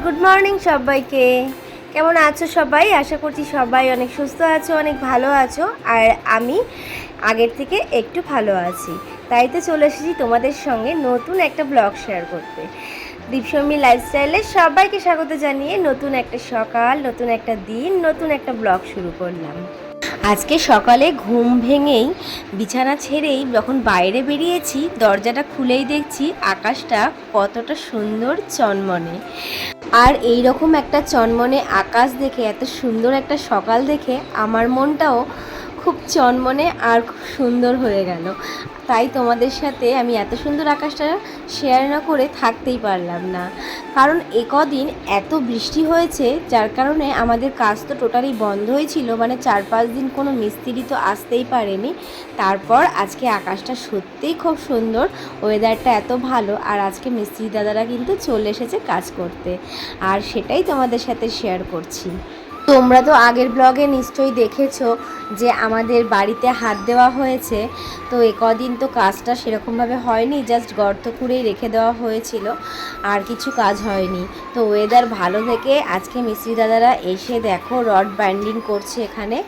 Good morning সবাইকে। কেমন আছো সবাই? আশা করছি সবাই অনেক সুস্থ আছো, অনেক ভালো আছো। আর আমি আগের থেকে একটু ভালো আছি, তাই তো চলে এসেছি তোমাদের সঙ্গে নতুন একটা ব্লগ শেয়ার করতে। দীপশর্মী লাইফস্টাইলে সবাইকে স্বাগত জানিয়ে নতুন একটা সকাল, নতুন একটা দিন, নতুন একটা ব্লগ শুরু করলাম। আজকে সকালে ঘুম ভেঙেই বিছানা ছেড়েই যখন বাইরে বেরিয়েছি, দরজাটা খুলেই দেখছি আকাশটা কতটা সুন্দর চনমনে। আর এই রকম একটা চনমনে আকাশ দেখে, এত সুন্দর একটা সকাল দেখে আমার মনটাও খুব চনমনে আর খুব সুন্দর হয়ে গেল। তাই তোমাদের সাথে আমি এত সুন্দর আকাশটা শেয়ার না করে থাকতেই পারলাম না। কারণ কদিন এত বৃষ্টি হয়েছে, যার কারণে আমাদের কাজ তো টোটালি বন্ধ হয়েছিল, মানে 4-5 দিন কোনো মিস্ত্রি তো আসতেই পারেনি। তারপর আজকে আকাশটা সত্যিই খুব সুন্দর, ওয়েদারটা এত ভালো, আর আজকে মিস্ত্রি দাদারা কিন্তু চলে এসেছে কাজ করতে, আর সেটাই তোমাদের সাথে শেয়ার করছি। তোমরা তো আগের ব্লগে নিশ্চয়ই দেখেছো যে আমাদের বাড়িতে হাত দেওয়া হয়েছে। তো কদিন তো কাজটা সেরকমভাবে হয়নি, জাস্ট গর্ত খুঁড়েই রেখে দেওয়া হয়েছিল, আর কিছু কাজ হয়নি। তো ওয়েদার ভালো থেকে আজকে মিস্ত্রি দাদারা এসে দেখো রড বাইন্ডিং করছে এখানে।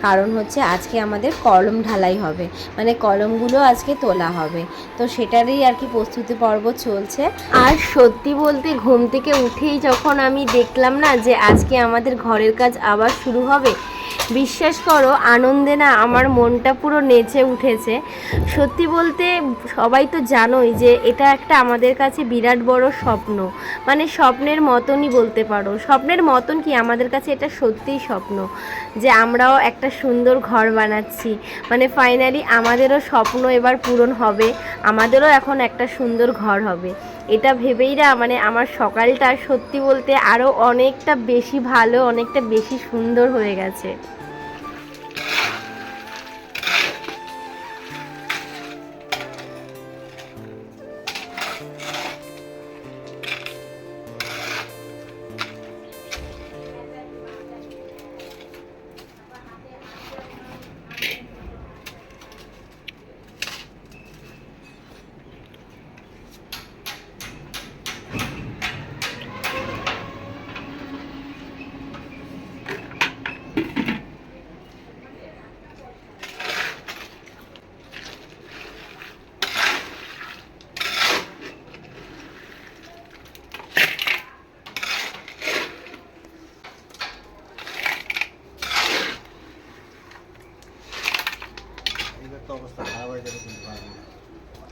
কারণ হচ্ছে আজকে আমাদের কলম ঢালাই হবে, মানে কলমগুলো আজকে তোলা হবে। তো সেটারই আর কি প্রস্তুতি পর্ব চলছে। আর সত্যি বলতে ঘুম থেকে উঠেই যখন আমি দেখলাম না যে আজকে আমাদের ঘরের কাজ আবার শুরু হবে, বিশ্বাস করো আনন্দে না আমার মনটা পুরো নেচে উঠেছে। সত্যি বলতে সবাই তো জানোই যে এটা একটা আমাদের কাছে বিরাট বড় স্বপ্ন, মানে স্বপ্নের মতনই বলতে পারো। স্বপ্নের মতন কি, আমাদের কাছে এটা সত্যিই স্বপ্ন যে আমরাও একটা সুন্দর ঘর বানাচ্ছি। মানে ফাইনালি আমাদেরও স্বপ্ন এবার পূরণ হবে, আমাদেরও এখন একটা সুন্দর ঘর হবে। এটা ভেবেই না মানে আমার সকালটা সত্যি বলতে আরও অনেকটা বেশি ভালো, অনেকটা বেশি সুন্দর হয়ে গেছে।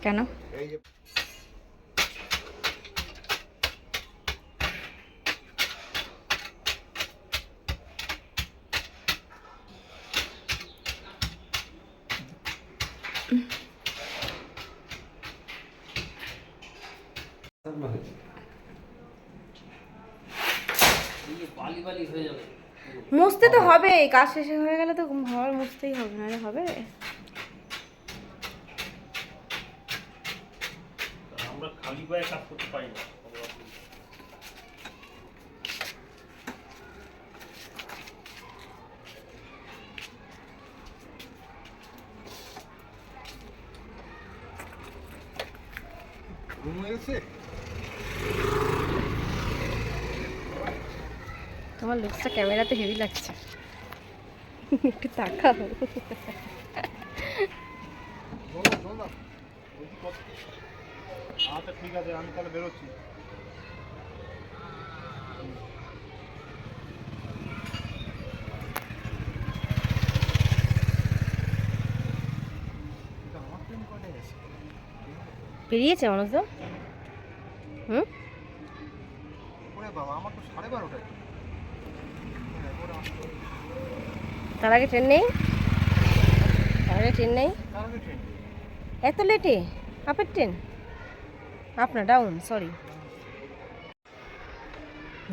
কেন? মুছতে তো হবে, কাজ শেষে হয়ে গেলে তো ঘর মুছতেই হবে, নাহলে হবে? আমরা খালি পায়ে কাজ করতে পারি না। তোমার লুকসটা ক্যামেরাতে হেভি লাগছে, একটু তাকাও। আচ্ছা ঠিক আছে, আমি তাহলে বেরোচ্ছি। বেরিয়েছে মানুষ তো। হুম, বাবা আমার তো 12:30টায়। তার আগে ট্রেন নেই, তার আগে ট্রেন নেই। এত লেটে আপের ট্রেন? আপনার ডাউন, সরি।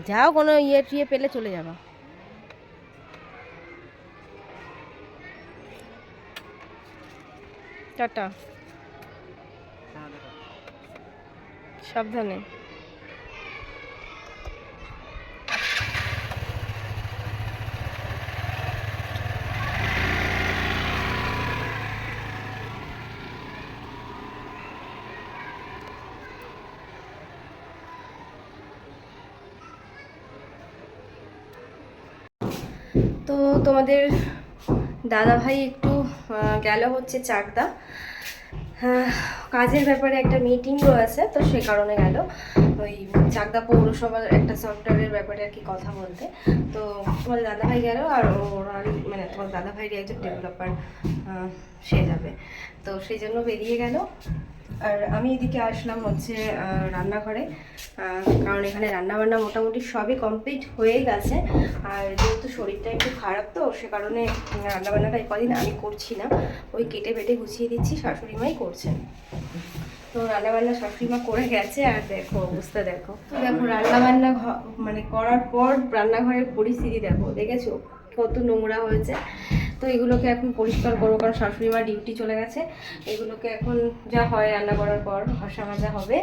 যাও, কোনো ইয়ে পেলে চলে যাবা। টাটা, সাবধানে। তো তোমাদের দাদা ভাই একটু গেল হচ্ছে চাকদা, কাজের ব্যাপারে একটা মিটিংও আছে, তো সে কারণে গেল ওই চাকদা পৌরসভার একটা সফটওয়্যারের ব্যাপারে আর কি কথা বলতে। তো তোমাদের দাদাভাই গেল, আর ওরারই মানে তোমার দাদাভাইয়ের একজন ডেভেলপার সে যাবে, তো সেই জন্য বেরিয়ে গেল। আর আমি এদিকে আসলাম হচ্ছে রান্নাঘরে, কারণ এখানে রান্নাবান্না মোটামুটি সবই কমপ্লিট হয়ে গেছে। আর যেহেতু শরীরটা একটু খারাপ, তো সে কারণে রান্নাবান্নাটা এই কদিন আমি করছি না, ওই কেটে বেটে গুছিয়ে দিচ্ছি, শাশুড়ি মাই করছেন। তো রান্নাবান্না শাশুড়ি মা করে গেছে, আর দেখো অবস্থা দেখো। তো দেখো রান্নাবান্না মানে করার পর রান্নাঘরের পরিস্থিতি দেখো, দেখেছো কত নোংরা হয়েছে। তো এগুলোকে এখন পরিষ্কার করবো, কারণ শাশুড়ি মা ডিউটি চলে গেছে। এগুলোকে এখন যা হয় রান্না করার পর ঘষা মাজা হবে।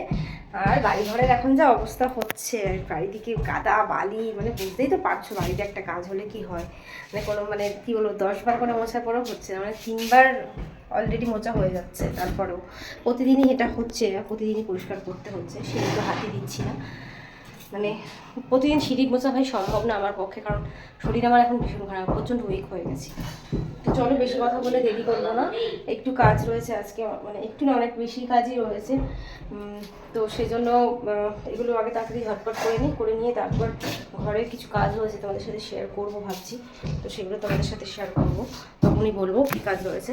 আর বাড়ি ঘরের এখন যা অবস্থা হচ্ছে, চারিদিকে কাদা বালি, মানে বুঝতেই তো পারছো বাড়িতে একটা কাজ হলে কি হয়, মানে কোনো মানে কি বলবো 10 বার করে মোছার পরেও হচ্ছে না, মানে 3 বার অলরেডি মোচা হয়ে যাচ্ছে। তারপরেও প্রতিদিনই এটা হচ্ছে, প্রতিদিনই পরিষ্কার করতে হচ্ছে, সেগুলো হাতে দিচ্ছি না। মানে প্রতিদিন সিঁড়ি মোছা ভাই সম্ভব না আমার পক্ষে, কারণ শরীর আমার এখন ভীষণ খারাপ, প্রচণ্ড উইক হয়ে গেছি। তো চলো বেশি কথা বলে দেরি করবো না, একটু কাজ রয়েছে আজকে, মানে একটু না অনেক বেশি কাজই রয়েছে। তো সেই জন্য এগুলো আগে তাড়াতাড়ি ঝটপট করে নিয়ে তারপর ঘরের কিছু কাজ রয়েছে তোমাদের সাথে শেয়ার করবো ভাবছি। তো সেগুলো তোমাদের সাথে শেয়ার করবো, তখনই বলবো কী কাজ রয়েছে।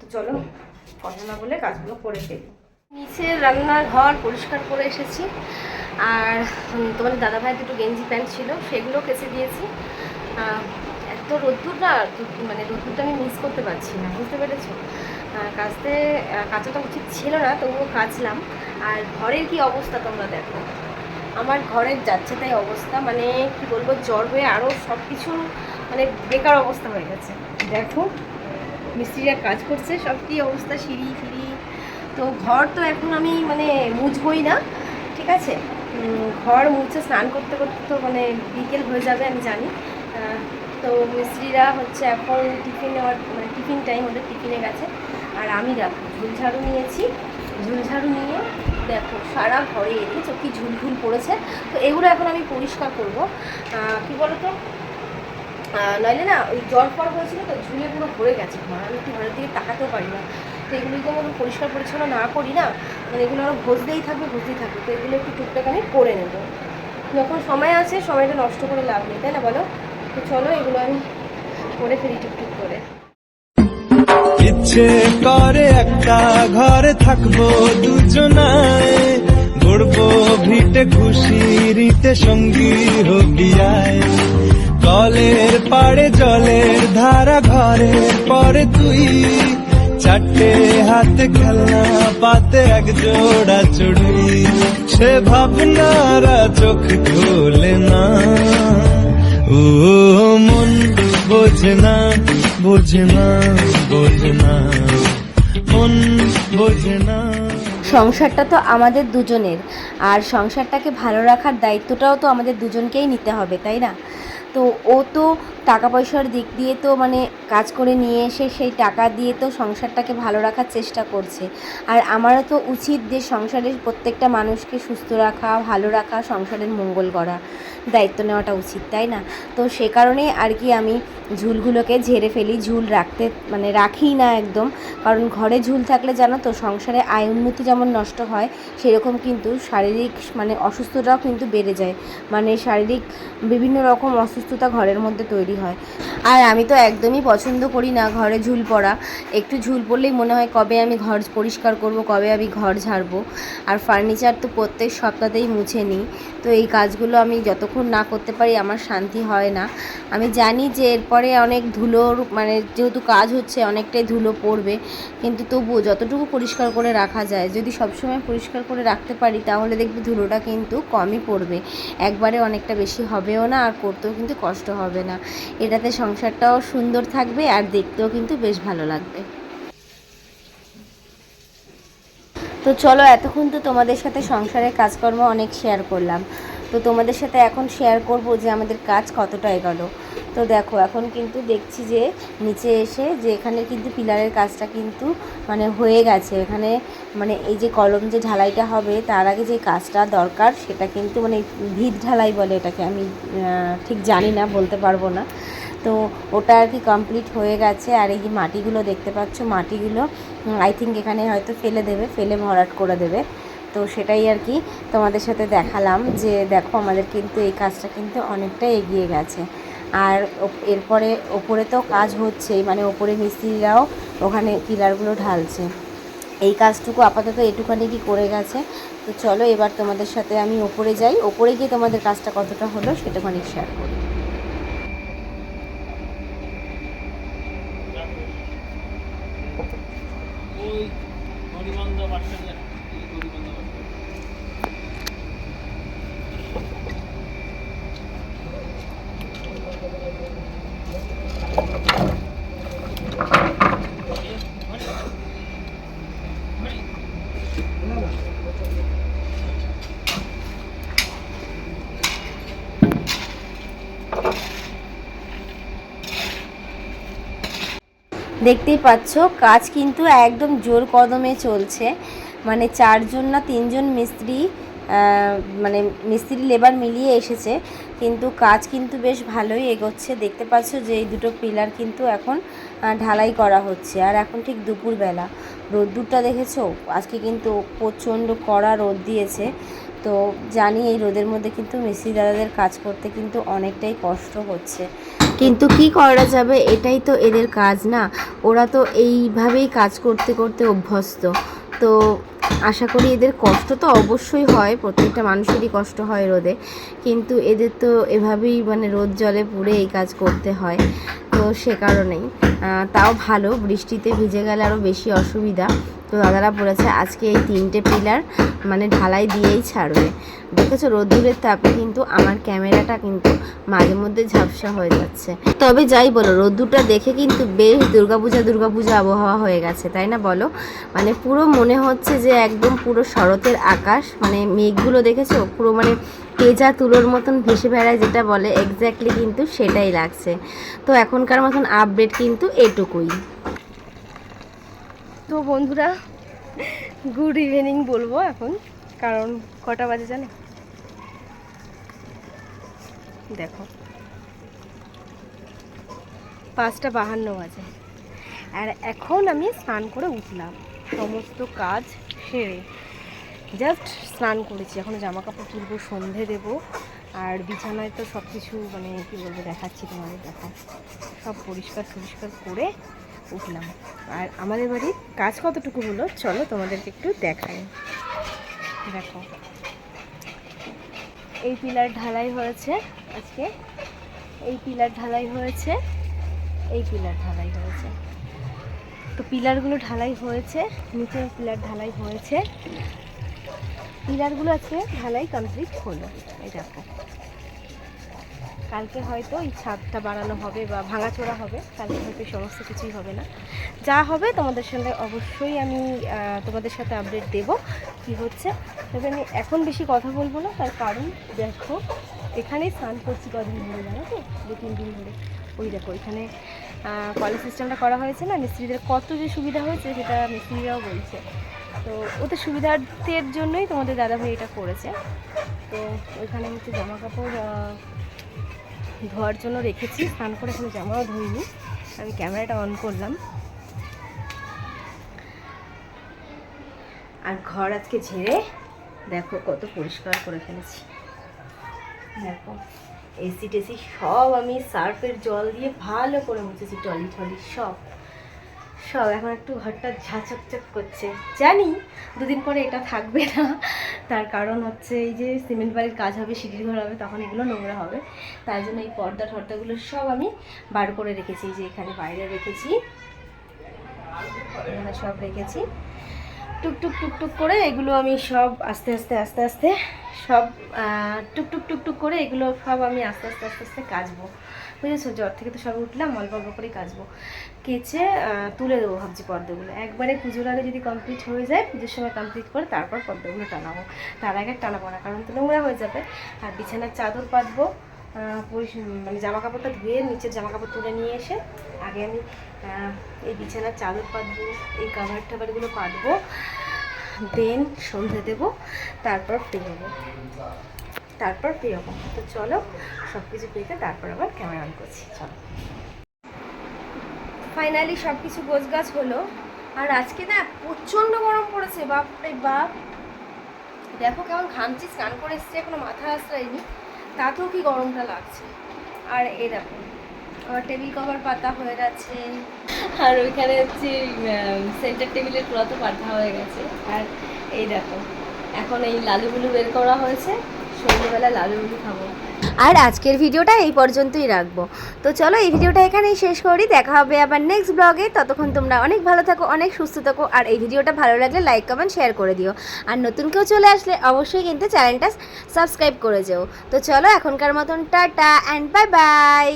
তো চলো কথা না বলে কাজগুলো করে ফেলি। নিচের রান্নার ঘর পরিষ্কার করে এসেছি, আর তোমাদের দাদাভাইয়ের দুটো গেঞ্জি প্যান্ট ছিল সেগুলো কেচে দিয়েছি। এত রোদ্দুর না, মানে রোদ্দুরটা আমি মিস করতে পারছি না, বুঝতে পেরেছো। কাচাটা উচিত ছিল না, তবুও কাচলাম। আর ঘরের কি অবস্থা তোমরা দেখো, আমার ঘরের যাচ্ছে তাই অবস্থা, মানে কি বলবো, জ্বর হয়ে আরও সব কিছু মানে বেকার অবস্থা হয়ে গেছে। দেখো মিস্ত্রিরা কাজ করছে, সব কী অবস্থা, সিঁড়ি ফিরি। তো ঘর তো এখন আমি মানে মুছবই না, ঠিক আছে। ঘর মুছে স্নান করতে করতে তো মানে বিকেল হয়ে যাবে আমি জানি। তো মিস্ত্রিরা হচ্ছে এখন টিফিন নেওয়ার মানে টিফিন টাইম, ওদের টিফিনে গেছে। আর আমি দেখো ঝুলঝাড়ু নিয়েছি, ঝুলঝাড়ু নিয়ে দেখো সারা ঘরে দেখেছো কি ঝুলঝুল পড়েছে। তো এগুলো এখন আমি পরিষ্কার করবো, কি বলো তো, নইলে না ওই জ্বর ফর হয়েছিল তো ঝুলে পুরো ভরে গেছে ঘর, আমি একটু ঘরের দিকে তাকাতেও পারি না। তো এগুলো যদি আমি পরিষ্কার পরিচ্ছন্ন না করি না, মানে এগুলো আরও ঘষতেই থাকবে। তো এগুলো একটু টুকটাক আমি করে নেব, যখন সময় আছে, সময়টা নষ্ট করে লাভ নেই, তাই না বলো। তো চলো এগুলো আমি করে ফেলি টুকটুক করে। ইচ্ছে করে একটা ঘরে থাকবো দুজনায়, গড়বো ভিটে খুশিরিতে সঙ্গী হবিয়ায়, কলের পাড়ে জলের ধারা ঘরের পরে তুই, চারটে হাতে খেলনা পাতে এক জোড়া চড়ুই, সে ভাবনারা চোখ খোলে না, ও মন বোঝে না বোঝে না বোঝে না, মন বোঝে না। সংসারটা তো আমাদের দুজনের, আর সংসারটাকে ভালো রাখার দায়িত্বটাও তো আমাদের দুজনকেই নিতে হবে, তাই না। তো ও তো টাকা পয়সার দিক দিয়ে তো মানে কাজ করে নিয়ে এসে সেই টাকা দিয়ে তো সংসারটাকে ভালো রাখার চেষ্টা করছে, আর আমারও তো উচিত যে সংসারের প্রত্যেকটা মানুষকে সুস্থ রাখা, ভালো রাখা, সংসারের মঙ্গল করা, দায়িত্ব নেওয়াটা উচিত, তাই না। তো সে কারণে আর কি আমি ঝুলগুলোকে ঝেড়ে ফেলি, ঝুল রাখতে মানে রাখি না একদম, কারণ ঘরে ঝুল থাকলে জানো তো সংসারে আয় উন্নতি যেমন নষ্ট হয়, সেরকম কিন্তু শারীরিক মানে অসুস্থতাও কিন্তু বেড়ে যায়, মানে শারীরিক বিভিন্ন রকম অসুস্থতা ঘরের মধ্যে তৈরি হয়। আর আমি তো একদমই পছন্দ করি না ঘরে ঝুল পড়া, একটু ঝুল পড়লেই মনে হয় কবে আমি ঘর পরিষ্কার করব, কবে আমি ঘর ঝাড়বো। আর ফার্নিচার তো প্রত্যেক সপ্তাহতেই মুছে নিই, তো এই কাজগুলো আমি যতক্ষণ না করতে পারি আমার শান্তি হয় না। আমি জানি যে এরপরে অনেক ধুলোর মানে যেহেতু কাজ হচ্ছে অনেকটাই ধুলো পড়বে, কিন্তু তবুও যতটুকু পরিষ্কার করে রাখা যায়, যদি সবসময় পরিষ্কার করে রাখতে পারি তাহলে দেখবি ধুলোটা কিন্তু কমই পড়বে, একবারে অনেকটা বেশি হবেও না, আর করতেও কিন্তু কষ্ট হবে না। এটাতে সংসারটাও সুন্দর থাকবে আর দেখতেও কিন্তু বেশ ভালো লাগবে। তো চলো এতক্ষণ তো তোমাদের সাথে সংসারের কাজকর্ম অনেক শেয়ার করলাম, তো তোমাদের সাথে এখন শেয়ার করব যে আমাদের কাজ কতটা এগোলো। তো দেখো এখন কিন্তু দেখছি যে নিচে এসে যে এখানে কিন্তু পিলারের কাজটা কিন্তু মানে হয়ে গেছে, এখানে মানে এই যে কলম যে ঢালাইটা হবে তার আগে যে কাজটা দরকার সেটা কিন্তু মানে ভিত ঢালাই বলে এটাকে, আমি ঠিক জানি না, বলতে পারবো না। তো তো ওটা আর কি কমপ্লিট হয়ে গেছে। আর এই যে মাটিগুলো দেখতে পাচ্ছ, মাটিগুলো আই থিঙ্ক এখানে হয়তো ফেলে দেবে, ফেলে ভরাট করে দেবে। তো সেটাই আর কি তোমাদের সাথে দেখালাম যে দেখো আমাদের কিন্তু এই কাজটা কিন্তু অনেকটা এগিয়ে গেছে। আর এরপরে ওপরে তো কাজ হচ্ছেই, মানে ওপরে মিস্ত্রিরাও ওখানে পিলারগুলো ঢালছে। এই কাজটুকু আপাতত এটুখানি কি করে গেছে। তো চলো এবার তোমাদের সাথে আমি ওপরে যাই, ওপরে গিয়ে তোমাদের কাজটা কতটা হলো সেটাখানি শেয়ার করি। ওই গরিবন্ধ বাসা দিয়ে গরিবন্ধ বাসা। দেখতেই পাচ্ছ কাজ কিন্তু একদম জোর কদমে চলছে, মানে 4 জন না 3 জন মিস্ত্রি মানে মিস্ত্রি লেবার মিলিয়ে এসেছে, কিন্তু কাজ কিন্তু বেশ ভালোই এগোচ্ছে। দেখতে পাচ্ছ যে এই দুটো পিলার কিন্তু এখন ঢালাই করা হচ্ছে। আর এখন ঠিক দুপুরবেলা, রোদ্দুরটা দেখেছো, আজকে কিন্তু প্রচণ্ড কড়া রোদ দিয়েছে। তো জানি এই রোদের মধ্যে কিন্তু মিস্ত্রি দাদাদের কাজ করতে কিন্তু অনেকটাই কষ্ট হচ্ছে, কিন্তু কি করা যাবে, এটাই তো এদের কাজ না। ওরা তো এইভাবেই কাজ করতে করতে অভ্যস্ত। তো আশা করি এদের কষ্ট তো অবশ্যই হয়, প্রত্যেকটা মানুষেরই কষ্ট হয় রোদে, কিন্তু এদের তো এভাবেই মানে রোদ জলে পুড়ে এই কাজ করতে হয়। তো সে কারণেই তাও ভালো, বৃষ্টিতে ভিজে গেলে আরও বেশি অসুবিধা। তো দাদারা বলেছে আজকে এই 3টে পিলার মানে ঢালাই দিয়েই ছাড়বে। দেখেছো রোদ্দুরের তাপে কিন্তু আমার ক্যামেরাটা কিন্তু মাঝে মধ্যে ঝাপসা হয়ে যাচ্ছে। তবে যাই বলো, রোদ্দুরটা দেখে কিন্তু বেশ দুর্গাপূজা আবহাওয়া হয়ে গেছে, তাই না বলো? মানে পুরো মনে হচ্ছে যে একদম পুরো শরতের আকাশ, মানে মেঘগুলো দেখেছো পুরো মানে তেজা তুলোর মতন ভেসে বেড়ায় যেটা বলে, এক্স্যাক্টলি কিন্তু সেটাই লাগছে। তো এখনকার মতন আপডেট কিন্তু এটুকুই। তো বন্ধুরা গুড ইভিনিং বলবো এখন, কারণ কটা বাজে জানে, দেখো 5:52 বাজে। আর এখন আমি স্নান করে উঠলাম, সমস্ত কাজ সেরে জাস্ট স্নান করেছি, এখনও জামা কাপড় তুলবো, সন্ধে দেবো। আর বিছানায় তো সব কিছু মানে কী বলবো, দেখাচ্ছি তোমাদের, দেখো সব পরিষ্কার করে উঠলাম। আর আমাদের বাড়ির কাজ কতটুকু হলো চলো তোমাদেরকে একটু দেখাই। দেখো এই পিলার ঢালাই হয়েছে আজকে, এই পিলার ঢালাই হয়েছে, এই পিলার ঢালাই হয়েছে। তো পিলারগুলো ঢালাই হয়েছে, নিচের পিলার ঢালাই হয়েছে, পিলারগুলো আজকে ঢালাই কমপ্লিট হলো। এই দেখো কালকে হয়তো এই ছাদটা বানানো হবে বা ভাঙাচোরা হবে, কালকে হয়তো সমস্ত কিছুই হবে না, যা হবে তোমাদের সঙ্গে অবশ্যই আমি তোমাদের সাথে আপডেট দেব কি হচ্ছে। তবে আমি এখন বেশি কথা বলবো না, তার কারণ দেখো এখানেই স্নান করছি কদিন ধরে, জানো তো 2-3 দিন ধরে। ওই দেখো এখানে কলেজ সিস্টেমটা করা হয়েছে না, মিস্ত্রিদের কত যে সুবিধা হয়েছে সেটা মিস্ত্রিরাও বলছে। তো ওদের সুবিধার্থের জন্যই তোমাদের দাদাভাই এটা করেছে। তো ওইখানে হচ্ছে জামা কাপড় ধোয়ার জন্য রেখেছি, স্নান করে এখানে জামাও ধুইনি, আমি ক্যামেরাটা অন করলাম। আর ঘর আজকে ঝেড়ে দেখো কত পরিষ্কার করে ফেলেছি। দেখো এসি টেসি সব আমি সার্ফের জল দিয়ে ভালো করে মুছেছি, টলি সব এখন একটু ঘরটা ঝাঁচকচক করছে। জানি 2 দিন পরে এটা থাকবে না, তার কারণ হচ্ছে এই যে সিমেন্ট বাড়ির কাজ হবে, সিঁড়ির ঘর হবে, তখন এগুলো নোংরা হবে। তাই জন্য এই পর্দাগুলো সব আমি বার করে রেখেছি, যে এখানে বাইরে রেখেছি, এখানে সব রেখেছি টুকটুক করে। এগুলো আমি সব আস্তে আস্তে সব টুকটুক করে এগুলো সব আমি আস্তে আস্তে কাচবো, বুঝেছো? জ্বর থেকে তো সব উঠলাম, অল্প করেই কাচবো, কেচে তুলে দেবো ভাবছি পর্দাগুলো। একবারে পুজোর আগে যদি কমপ্লিট হয়ে যায়, পুজোর সময় কমপ্লিট করে তারপর পর্দাগুলো টানাবো, তার আগে টানাবো না, কারণ তো নোংরা হয়ে যাবে। আর বিছানার চাদর পাতবো, মানে জামা কাপড়টা ধুয়ে নিচের জামা কাপড় তুলে নিয়ে এসে আগে আমি এই বিছানার চাদর পাতবো, এই কাভারগুলো পাতবো, দেন সন্ধে দেবো, তারপর ফ্রি হবো। তারপর বেরোবো। তো চলো সব কিছু পেতে তারপর আবার ক্যামেরা অন করছি। চলো, ফাইনালি সব কিছু গোছগাছ হলো। আর আজকে না প্রচণ্ড গরম পড়েছে, বাপরে বাপ। দেখো কেমন ঘামছি, স্নান করে এসছি, এখনো মাথা আশ্রাইনি, তাতেও কি গরমটা লাগছে। আর এই দেখো আমার টেবিল কভার পাতা হয়ে গেছে, আর ওইখানে হচ্ছে সেন্টার টেবিলের পুরো তো পাতা হয়ে গেছে। আর এই দেখো এখন এই লালুগুলো বের করা হয়েছে, সন্ধ্যেবেলা লালুগুলো খাবো। আর আজকের ভিডিওটা এই পর্যন্তই রাখবো। তো চলো এই ভিডিওটা এখানেই শেষ করি, দেখা হবে আবার নেক্সট ব্লগে। ততক্ষণ তোমরা অনেক ভালো থাকো, অনেক সুস্থ থাকো। আর এই ভিডিওটা ভালো লাগলে লাইক কমেন্ট শেয়ার করে দিও। আর নতুন কেউ চলে আসলে অবশ্যই কিন্তু চ্যানেলটা সাবস্ক্রাইব করে যেও। তো চলো এখনকার মতন টাটা অ্যান্ড বাই বাই।